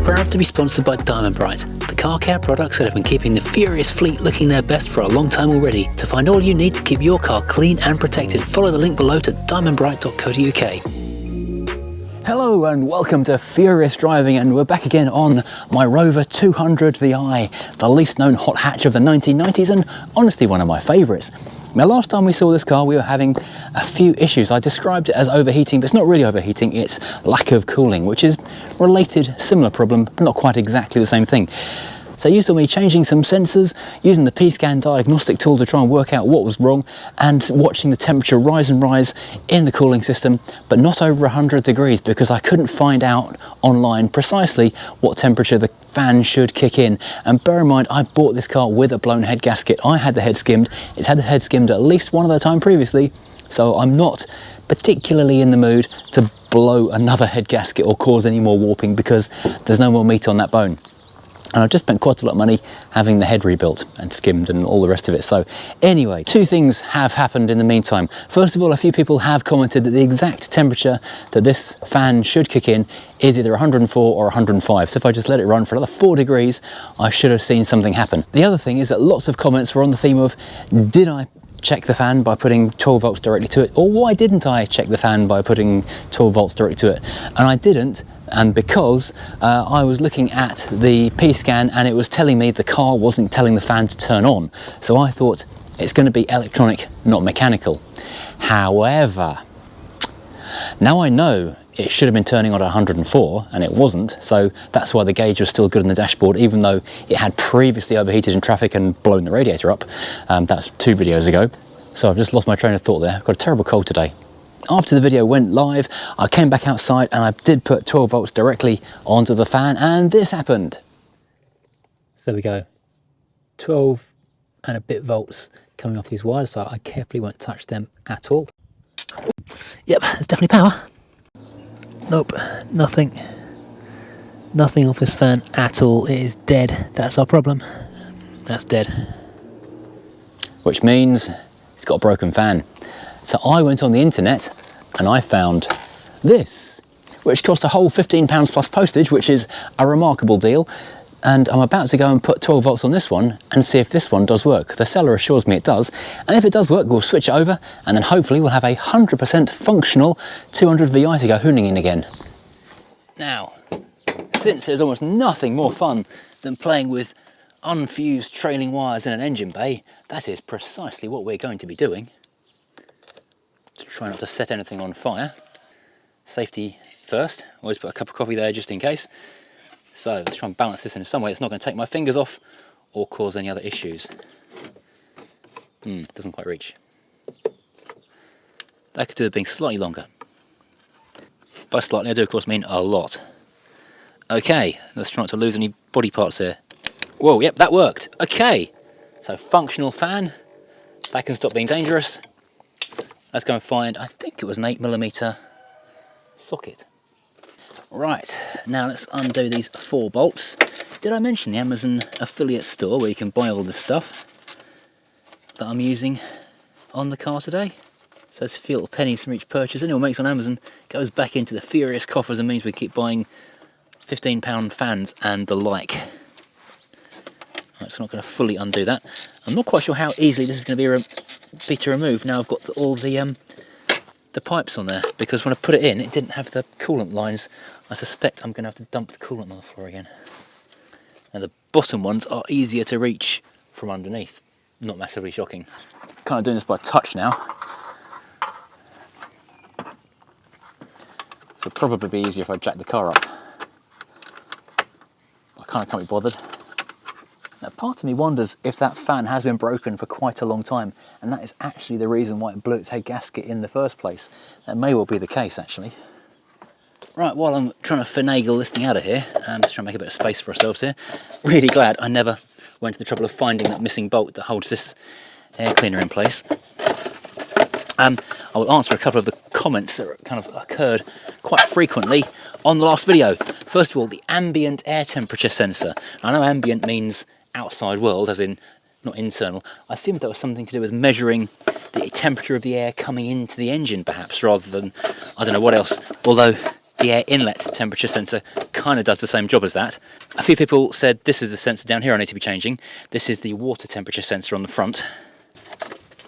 proud to be sponsored by Diamond Bright, the car care products that have been keeping the furious fleet looking their best for a long time already. To find all you need to keep your car clean and protected, follow the link below to diamondbright.co.uk. Hello and welcome to Furious Driving, and we're back again on my Rover 200 VI, the least known hot hatch of the 1990s and honestly one of my favourites. Now, last time we saw this car we were having a few issues. I described it as overheating, but it's not really overheating, it's lack of cooling, which is related, similar problem, but not quite exactly the same thing. So you saw me changing some sensors, using the P-Scan diagnostic tool to try and work out what was wrong, and watching the temperature rise and rise in the cooling system, but not over 100 degrees because I couldn't find out online precisely what temperature the fan should kick in. And bear in mind, I bought this car with a blown head gasket. I had the head skimmed. It's had the head skimmed at least one other time previously, so I'm not particularly in the mood to blow another head gasket or cause any more warping because there's no more meat on that bone. And I've just spent quite a lot of money having the head rebuilt and skimmed and all the rest of it. So anyway, two things have happened in the meantime. First of all, a few people have commented that the exact temperature that this fan should kick in is either 104 or 105. So if I just let it run for another 4 degrees, I should have seen something happen. The other thing is that lots of comments were on the theme of, did I check the fan by putting 12 volts directly to it, or why didn't I check the fan by putting 12 volts directly to it? And I didn't, and because I was looking at the P-Scan and it was telling me the car wasn't telling the fan to turn on, so I thought it's going to be electronic, not mechanical. However, now I know it should have been turning on at 104 and it wasn't, so that's why the gauge was still good on the dashboard, even though it had previously overheated in traffic and blown the radiator up. That's 2 videos ago. So I've just lost my train of thought there. I've got a terrible cold today. After the video went live, I came back outside and I did put 12 volts directly onto the fan, and this happened. So there we go. 12 and a bit volts coming off these wires, so I carefully won't touch them at all. Yep, there's definitely power. Nope, nothing off this fan at all. It is dead. That's our problem. That's dead. Which means it's got a broken fan. So I went on the internet and I found this, which cost a whole £15 plus postage, which is a remarkable deal. And I'm about to go and put 12 volts on this one and see if this one does work. The seller assures me it does, and if it does work, we'll switch it over, and then hopefully we'll have a 100% functional 200 VI to go hooning in again. Now, since there's almost nothing more fun than playing with unfused trailing wires in an engine bay, that is precisely what we're going to be doing. To try not to set anything on fire. Safety first, always put a cup of coffee there just in case. So let's try and balance this in some way that's not going to take my fingers off or cause any other issues. Doesn't quite reach. That could do with being slightly longer. By slightly I do of course mean a lot. Okay, let's try not to lose any body parts here. Whoa, yep, that worked. Okay, so functional fan. That can stop being dangerous. Let's go and find, I think it was an 8mm socket. Right, now let's undo these 4 bolts. Did I mention the Amazon affiliate store where you can buy all this stuff that I'm using on the car today? So it's a few little pennies from each purchase. Anyone makes on Amazon goes back into the furious coffers and means we keep buying £15 fans and the like. Right, so I'm not going to fully undo that. I'm not quite sure how easily this is going to be to remove. Now I've got all the pipes on there, because when I put it in, it didn't have the coolant lines. I suspect I'm going to have to dump the coolant on the floor again. Now the bottom ones are easier to reach from underneath. Not massively shocking. Kind of doing this by touch now. It'll probably be easier if I jack the car up. I kind of can't be bothered. Now, part of me wonders if that fan has been broken for quite a long time, and that is actually the reason why it blew its head gasket in the first place. That may well be the case, actually. Right, while I'm trying to finagle this thing out of here, I'm just trying to make a bit of space for ourselves here. Really glad I never went to the trouble of finding that missing bolt that holds this air cleaner in place. I will answer a couple of the comments that kind of occurred quite frequently on the last video. First of all, the ambient air temperature sensor. I know ambient means outside world, as in not internal. I assumed that was something to do with measuring the temperature of the air coming into the engine, perhaps, rather than, I don't know what else, although the air inlet temperature sensor kind of does the same job as that. A few people said this is the sensor down here I need to be changing. This is the water temperature sensor on the front.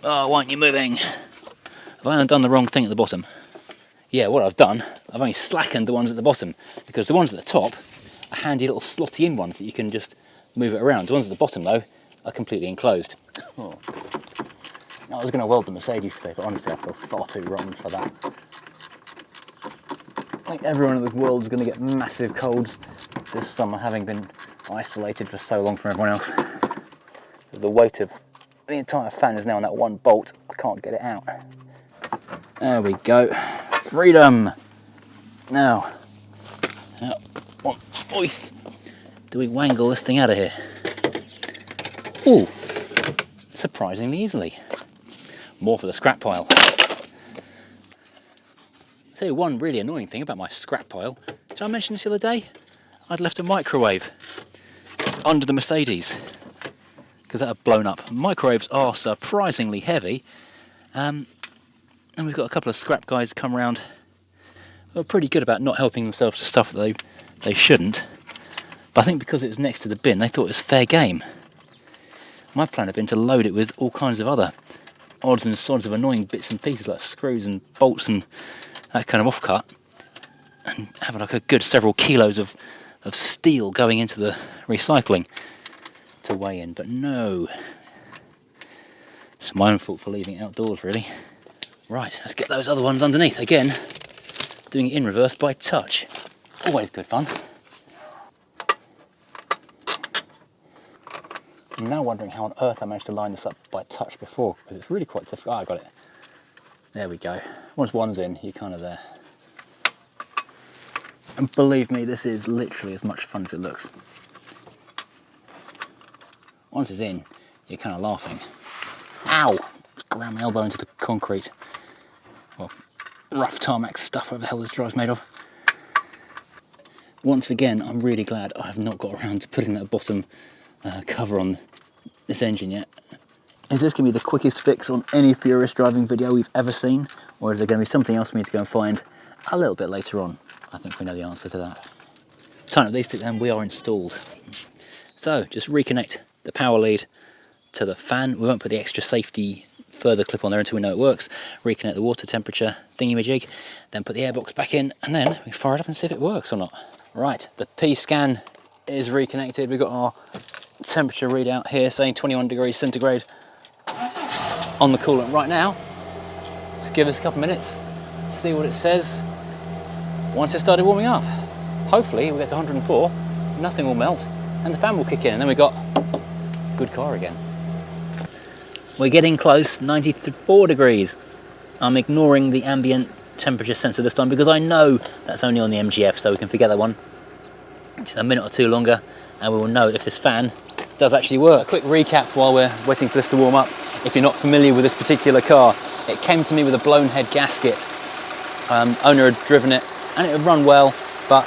Oh, why aren't you moving? Have I done the wrong thing at the bottom? Yeah, what I've done, I've only slackened the ones at the bottom, because the ones at the top are handy little slotty in ones that you can just move it around. The ones at the bottom though are completely enclosed. Oh. I was going to weld the Mercedes today, but honestly I feel far too rotten for that. I think everyone in the world is going to get massive colds this summer, having been isolated for so long from everyone else. The weight of the entire fan is now on that one bolt. I can't get it out. There we go. Freedom! Now, do we wangle this thing out of here? Ooh, surprisingly easily. More for the scrap pile. I'll tell you one really annoying thing about my scrap pile. Did I mention this the other day? I'd left a microwave under the Mercedes because that had blown up. Microwaves are surprisingly heavy, and we've got a couple of scrap guys come around who are pretty good about not helping themselves to stuff that they shouldn't. But I think because it was next to the bin, they thought it was fair game. My plan had been to load it with all kinds of other odds and sods of annoying bits and pieces like screws and bolts and that kind of offcut, and have like a good several kilos of steel going into the recycling to weigh in, but no. It's my own fault for leaving it outdoors, really. Right, let's get those other ones underneath. Again, doing it in reverse by touch. Always good fun. I'm now wondering how on earth I managed to line this up by touch before, because it's really quite difficult. Oh, I got it. There we go. Once one's in, you're kind of there. And believe me, this is literally as much fun as it looks. Once it's in, you're kind of laughing. Ow! Just ground my elbow into the concrete. Well, rough tarmac stuff, whatever the hell this drive's made of. Once again, I'm really glad I have not got around to putting that bottom cover on this engine yet. Is this going to be the quickest fix on any furious driving video we've ever seen? Or is there going to be something else we need to go and find a little bit later on? I think we know the answer to that. Tighten up these two and we are installed. So just reconnect the power lead to the fan. We won't put the extra safety further clip on there until we know it works. Reconnect the water temperature thingy-majig, then put the airbox back in, and then we fire it up and see if it works or not. Right, the P-scan is reconnected. We've got our temperature readout here saying 21 degrees centigrade on the coolant right now. Let's give us a couple minutes, see what it says once it started warming up. Hopefully we'll get to 104, nothing will melt, and the fan will kick in, and then we've got good car again. We're getting close, 94 degrees. I'm ignoring the ambient temperature sensor this time because I know that's only on the MGF, so we can forget that one. Just a minute or two longer and we will know if this fan does actually work. A quick recap while we're waiting for this to warm up. If you're not familiar with this particular car, it came to me with a blown head gasket. Owner had driven it and it had run well, but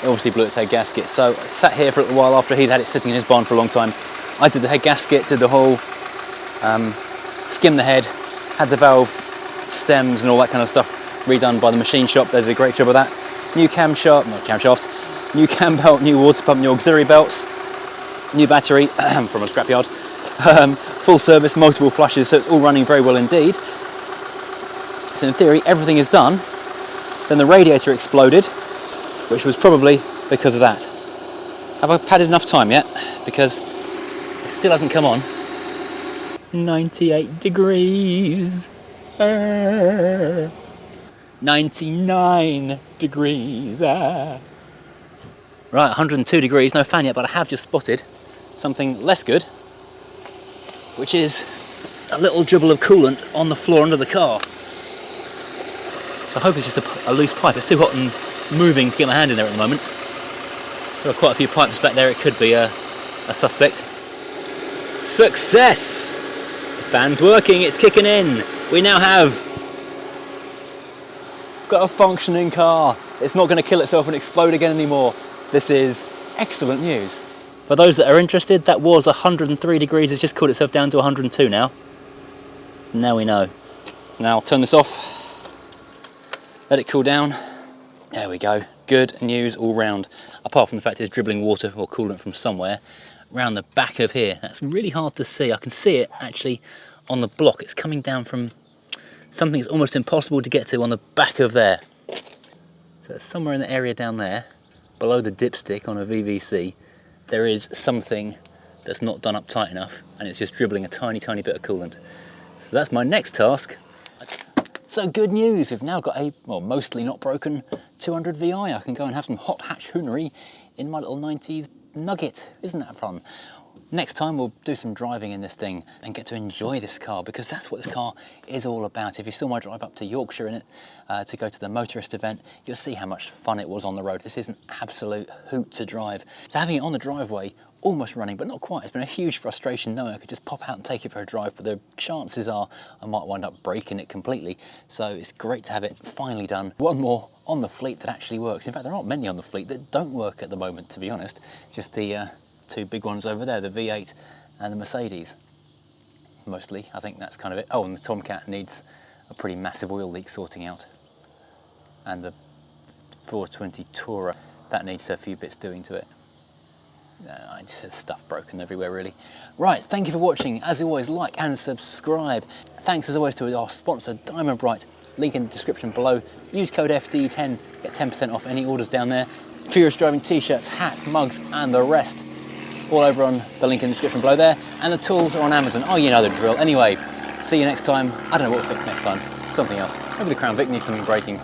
it obviously blew its head gasket. So I sat here for a little while after he'd had it sitting in his barn for a long time. I did the head gasket, did the whole skimmed the head, had the valve stems and all that kind of stuff redone by the machine shop. They did a great job of that. New camshaft, not camshaft, new cam belt, new water pump, new auxiliary belts, new battery from a scrapyard, full service, multiple flushes, so it's all running very well indeed. So in theory, everything is done. Then the radiator exploded, which was probably because of that. Have I padded enough time yet? Because it still hasn't come on. 98 degrees. 99 degrees. Right, 102 degrees, no fan yet, but I have just spotted something less good, which is a little dribble of coolant on the floor under the car. So I hope it's just a loose pipe. It's too hot and moving to get my hand in there at the moment. There are quite a few pipes back there. It could be a suspect. Success! The fan's working, it's kicking in. We now have got a functioning car. It's not going to kill itself and explode again anymore. This is excellent news. For those that are interested, that was 103 degrees. It's just cooled itself down to 102 now. Now we know. Now I'll turn this off. Let it cool down. There we go. good news all round, apart from the fact it's dribbling water or coolant from somewhere around the back of here. That's really hard to see. I can see it actually on the block. It's coming down from something that's almost impossible to get to on the back of there. So somewhere in the area down there, below the dipstick on a VVC, there is something that's not done up tight enough, and it's just dribbling a tiny bit of coolant. So that's my next task. So good news, we've now got a, well, mostly not broken 200 VI. I can go and have some hot hatch hoonery in my little 90s Nugget. Isn't that fun? Next time we'll do some driving in this thing and get to enjoy this car, because that's what this car is all about. If you saw my drive up to Yorkshire in it to go to the motorist event, you'll see how much fun it was on the road. This is an absolute hoot to drive. So having it on the driveway, almost running, but not quite, it's been a huge frustration knowing I could just pop out and take it for a drive, but the chances are I might wind up breaking it completely. So it's great to have it finally done. One more on the fleet that actually works. In fact, there aren't many on the fleet that don't work at the moment, to be honest. Just the two big ones over there, the V8 and the Mercedes. Mostly, I think that's kind of it. Oh, and the Tomcat needs a pretty massive oil leak sorting out. And the 420 Tourer, that needs a few bits doing to it. I just said stuff broken everywhere, really. Right, thank you for watching. As always, like and subscribe. Thanks as always to our sponsor, Diamond Bright. Link in the description below. Use code FD10, get 10% off any orders down there. Furious Driving t-shirts, hats, mugs, and the rest. All over on the link in the description below there. And the tools are on Amazon. Oh, you know the drill. Anyway, see you next time. I don't know what we'll fix next time. Something else. Maybe the Crown Vic needs something breaking.